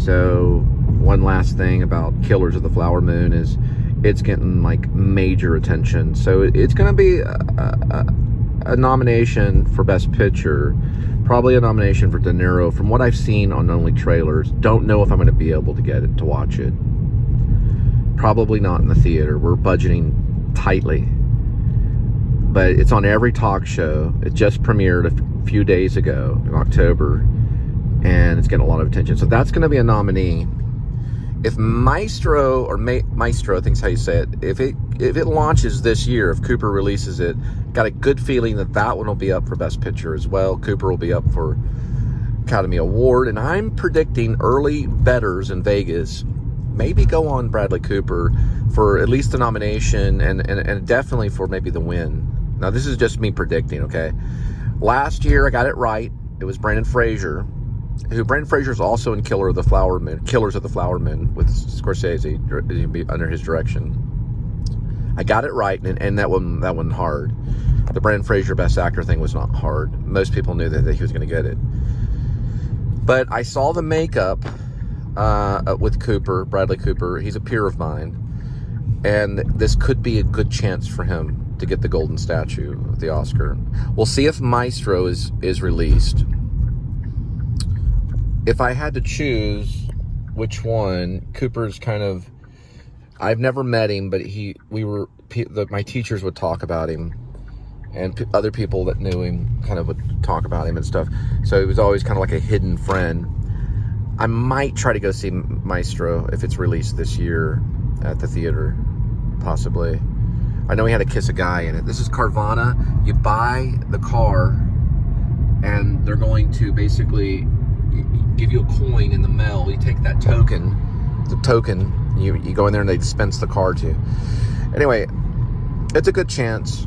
So one last thing about Killers of the Flower Moon is it's getting like major attention. So it's going to be a nomination for Best Picture, probably a nomination for De Niro. From what I've seen on only trailers, don't know if I'm going to be able to get it to watch it. Probably not in the theater. We're budgeting tightly, but it's on every talk show. It just premiered a few days ago in October, and it's getting a lot of attention. So that's going to be a nominee. If Maestro, or Maestro, I think is how you say it, if it launches this year, if Cooper releases it, got a good feeling that one will be up for Best Picture as well. Cooper will be up for Academy Award, and I'm predicting early bettors in Vegas maybe go on Bradley Cooper for at least the nomination and definitely for maybe the win. Now, this is just me predicting, okay? Last year, I got it right. It was Brendan Fraser. Brendan Fraser is also in Killers of the Flower Moon with Scorsese under his direction. I got it right, and that one hard. The Brendan Fraser Best Actor thing was not hard. Most people knew that he was going to get it. But I saw the makeup with Bradley Cooper. He's a peer of mine, and this could be a good chance for him to get the golden statue of the Oscar. We'll see if Maestro is released. If I had to choose which one, Cooper's kind of, I've never met him, but my teachers would talk about him, and other people that knew him kind of would talk about him and stuff. So he was always kind of like a hidden friend. I might try to go see Maestro if it's released this year at the theater, possibly. I know he had to kiss a guy in it. This is Carvana. You buy the car, and they're going to basically give you a coin in the mail. You take that token, you go in there and they dispense the car to you. Anyway, it's a good chance.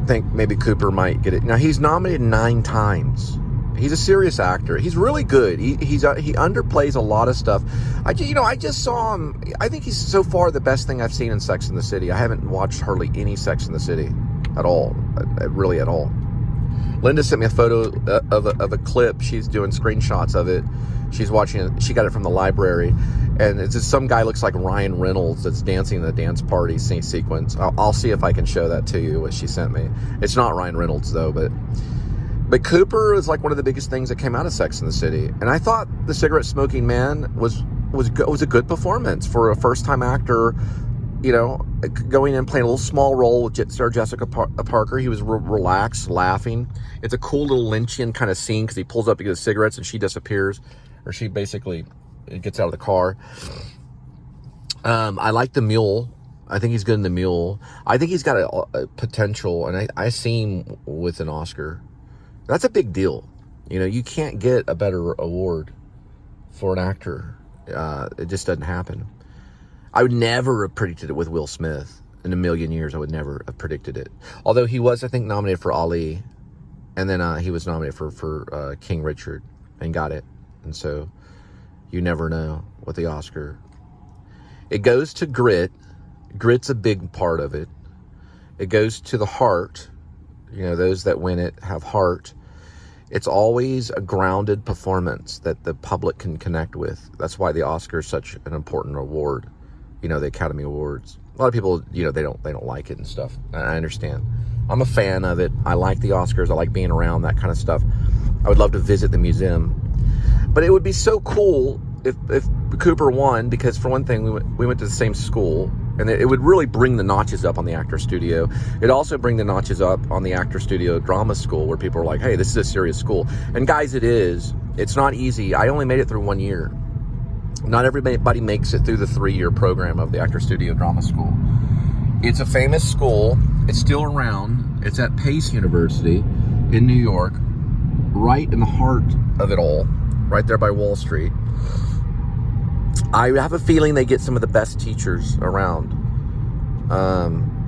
I think maybe Cooper might get it. Now, he's nominated 9 times. He's a serious actor. He's really good. He underplays a lot of stuff. I just saw him. I think he's so far the best thing I've seen in Sex and the City. I haven't watched hardly any Sex and the City at all, really at all. Linda sent me a photo of a clip. She's doing screenshots of it. She's watching it. She got it from the library, and it's just some guy looks like Ryan Reynolds that's dancing in a dance party scene sequence. I'll see if I can show that to you, what she sent me. It's not Ryan Reynolds though, but Cooper is like one of the biggest things that came out of Sex and the City, and I thought The Cigarette Smoking Man was a good performance for a first time actor. You know, going in and playing a little small role with Sarah Jessica Parker. He was relaxed, laughing. It's a cool little Lynchian kind of scene because he pulls up to get his cigarettes and she disappears, or she basically gets out of the car. I like The Mule. I think he's good in The Mule. I think he's got a potential, and I see him with an Oscar. That's a big deal. You know, you can't get a better award for an actor. It just doesn't happen. I would never have predicted it with Will Smith. In a million years, I would never have predicted it. Although he was, I think, nominated for Ali. And then he was nominated for King Richard and got it. And so you never know with the Oscar. It goes to grit. Grit's a big part of it. It goes to the heart. You know, those that win it have heart. It's always a grounded performance that the public can connect with. That's why the Oscar is such an important award. You know, the Academy Awards. A lot of people, you know, they don't like it and stuff. I understand. I'm a fan of it. I like the Oscars. I like being around that kind of stuff. I would love to visit the museum. But it would be so cool if Cooper won, because for one thing, we went to the same school, and it would really bring the notches up on the actor studio. It'd also bring the notches up on the actor studio drama school, where people are like, hey, this is a serious school. And guys, it is. It's not easy. I only made it through 1 year. Not everybody makes it through the 3-year program of the Actor Studio Drama School. It's a famous school. It's still around. It's at Pace University in New York, right in the heart of it all, right there by Wall Street. I have a feeling they get some of the best teachers around.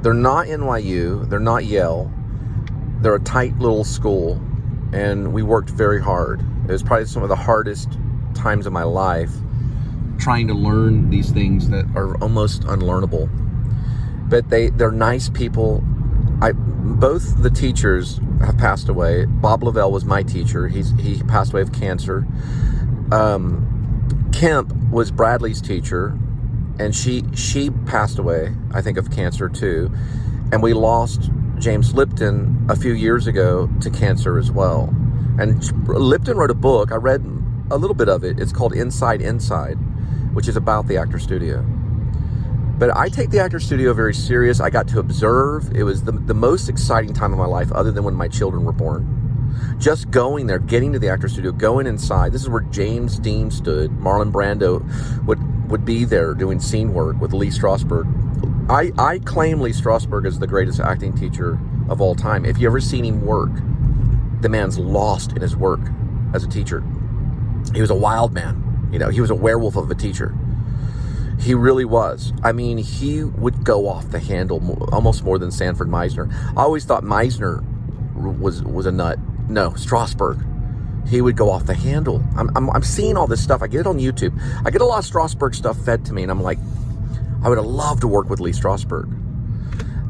They're not NYU. They're not Yale. They're a tight little school, and we worked very hard. It was probably some of the hardest times of my life, trying to learn these things that are almost unlearnable. But they're nice people. Both the teachers have passed away. Bob Lavelle was my teacher. He passed away of cancer. Kemp was Bradley's teacher, and she passed away, I think, of cancer too. And we lost James Lipton a few years ago to cancer as well. And Lipton wrote a book. I read a little bit of it. It's called Inside, which is about the actor studio. But I take the actor studio very serious. I got to observe. It was the most exciting time of my life, other than when my children were born. Just going there, getting to the actor studio, going inside. This is where James Dean stood. Marlon Brando would be there doing scene work with Lee Strasberg. I claim Lee Strasberg is the greatest acting teacher of all time. If you ever seen him work, the man's lost in his work as a teacher. He was a wild man. You know, he was a werewolf of a teacher. He really was. I mean, he would go off the handle almost more than Sanford Meisner. I always thought Meisner was a nut. No, Strasberg. He would go off the handle. I'm seeing all this stuff. I get it on YouTube. I get a lot of Strasberg stuff fed to me, and I'm like, I would have loved to work with Lee Strasberg.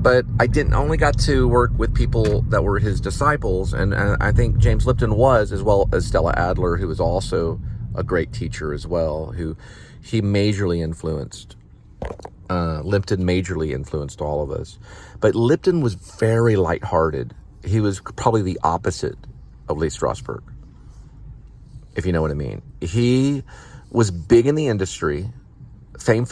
But I didn't only got to work with people that were his disciples, and I think James Lipton was, as well as Stella Adler, who was also a great teacher as well, who he majorly influenced. Lipton majorly influenced all of us. But Lipton was very lighthearted. He was probably the opposite of Lee Strasberg, if you know what I mean. He was big in the industry. Fame.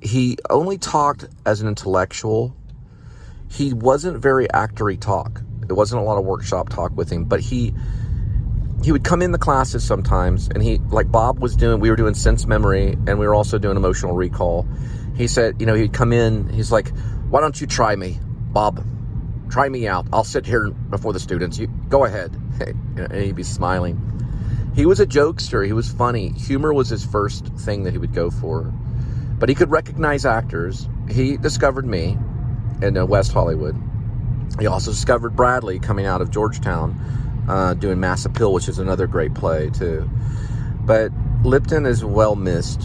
He only talked as an intellectual. He wasn't very actory talk. There wasn't a lot of workshop talk with him, but he would come in the classes sometimes, and he, like Bob was doing, we were doing sense memory, and we were also doing emotional recall. He said, you know, he'd come in, he's like, why don't you try me, Bob? Try me out. I'll sit here before the students. You go ahead. And he'd be smiling. He was a jokester. He was funny. Humor was his first thing that he would go for. But he could recognize actors. He discovered me in West Hollywood. He also discovered Bradley coming out of Georgetown, doing Mass Appeal, which is another great play too. But Lipton is well missed.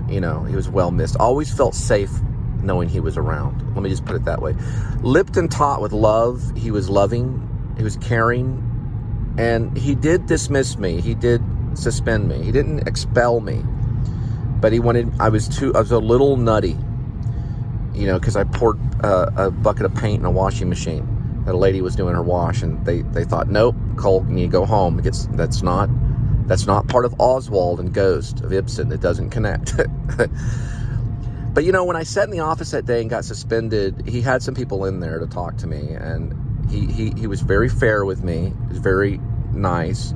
You know, he was well missed. Always felt safe knowing he was around. Let me just put it that way. Lipton taught with love. He was loving. He was caring. And he did dismiss me. He did suspend me. He didn't expel me. But he wanted, I was a little nutty, you know, because I poured a bucket of paint in a washing machine that a lady was doing her wash, and they thought, nope, Cole, you need to go home. That's not part of Oswald and Ghost of Ibsen. It doesn't connect. But, you know, when I sat in the office that day and got suspended, he had some people in there to talk to me, and he was very fair with me. He was very nice.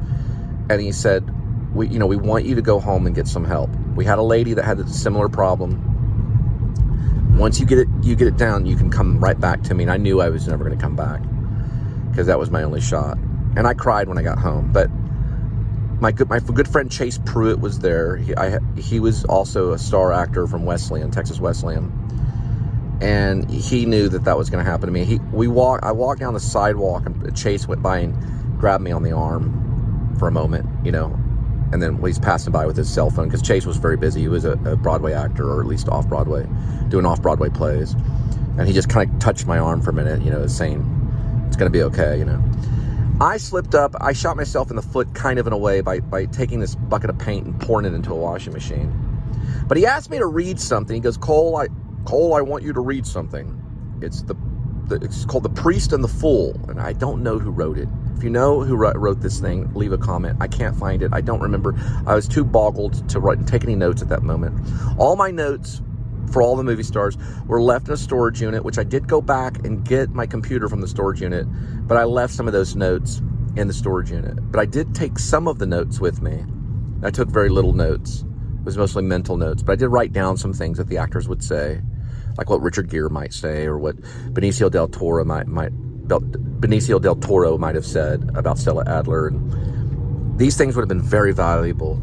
And he said, we want you to go home and get some help. We had a lady that had a similar problem. Once you get it down, you can come right back to me. And I knew I was never going to come back, because that was my only shot. And I cried when I got home. But my good friend Chase Pruitt was there. He was also a star actor from Wesleyan, Texas Wesleyan, and he knew that was going to happen to me. I walked down the sidewalk, and Chase went by and grabbed me on the arm for a moment, you know, and then he's passing by with his cell phone, because Chase was very busy. He was a Broadway actor, or at least off-Broadway, doing off-Broadway plays, and he just kind of touched my arm for a minute, you know, saying, it's going to be okay, you know. I slipped up. I shot myself in the foot kind of in a way by taking this bucket of paint and pouring it into a washing machine. But he asked me to read something. He goes, Cole, I want you to read something. It's called The Priest and the Fool, and I don't know who wrote it. If you know who wrote this thing, leave a comment. I can't find it. I don't remember. I was too boggled to write and take any notes at that moment. All my notes for all the movie stars were left in a storage unit, which I did go back and get my computer from the storage unit, but I left some of those notes in the storage unit. But I did take some of the notes with me. I took very little notes. It was mostly mental notes, but I did write down some things that the actors would say, like what Richard Gere might say, or what Benicio del Toro might have said about Stella Adler. And these things would have been very valuable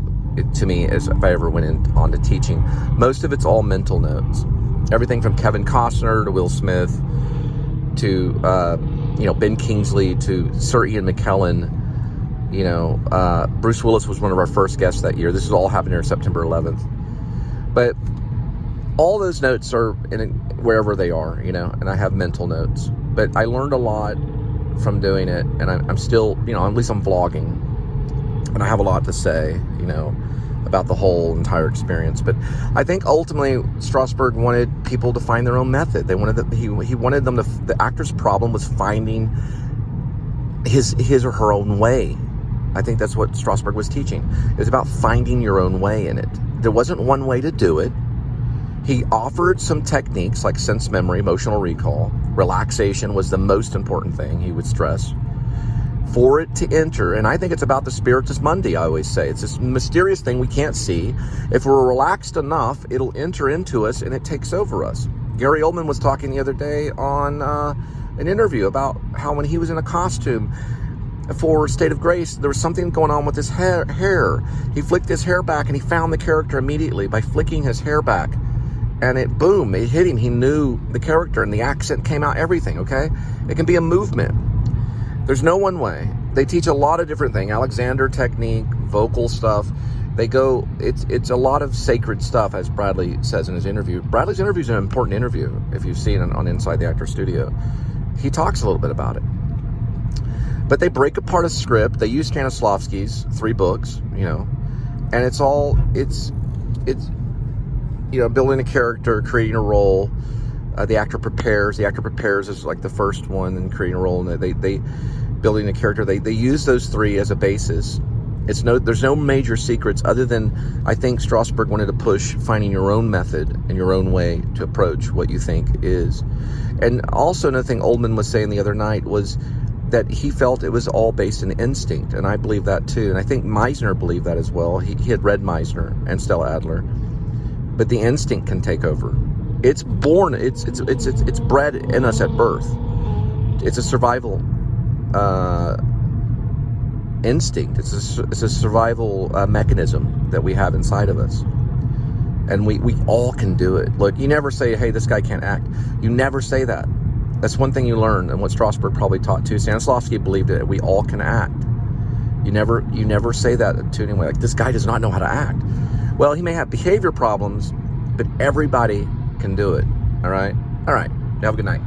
to me as if I ever went on to teaching. Most of it's all mental notes. Everything from Kevin Costner to Will Smith to Ben Kingsley to Sir Ian McKellen. You know, Bruce Willis was one of our first guests that year. This is all happening here September 11th. But all those notes are in wherever they are, you know, and I have mental notes. But I learned a lot from doing it, and I'm still, you know, at least I'm vlogging, and I have a lot to say, you know, about the whole entire experience. But I think ultimately Strasberg wanted people to find their own method. They wanted he wanted them to. The actor's problem was finding his or her own way. I think that's what Strasberg was teaching. It was about finding your own way in it. There wasn't one way to do it. He offered some techniques like sense memory, emotional recall. Relaxation was the most important thing, he would stress, for it to enter. And I think it's about the spiritus mundi, I always say. It's this mysterious thing we can't see. If we're relaxed enough, it'll enter into us and it takes over us. Gary Oldman was talking the other day on an interview about how when he was in a costume for State of Grace, there was something going on with his hair. He flicked his hair back and he found the character immediately by flicking his hair back. And it hit him. He knew the character and the accent came out, everything, okay? It can be a movement. There's no one way. They teach a lot of different things. Alexander technique, vocal stuff. It's a lot of sacred stuff, as Bradley says in his interview. Bradley's interview is an important interview, if you've seen it on Inside the Actor Studio. He talks a little bit about it. But they break apart a script. They use Stanislavski's 3 books, you know, and it's you know, building a character, creating a role. The actor prepares is like the first one, and creating a role, and they building a character. They use those 3 as a basis. There's no major secrets other than I think Strasberg wanted to push finding your own method and your own way to approach what you think is. And also another thing Oldman was saying the other night was that he felt it was all based in instinct, and I believe that too. And I think Meisner believed that as well. He had read Meisner and Stella Adler. But the instinct can take over. It's born. It's bred in us at birth. It's a survival instinct. It's a survival mechanism that we have inside of us, and we all can do it. Look, you never say, "Hey, this guy can't act." You never say that. That's one thing you learn, and what Strasberg probably taught too. Stanislavski believed it. We all can act. You never say that to anyone. Like, this guy does not know how to act. Well, he may have behavior problems, but everybody can do it. All right? All right. Have a good night.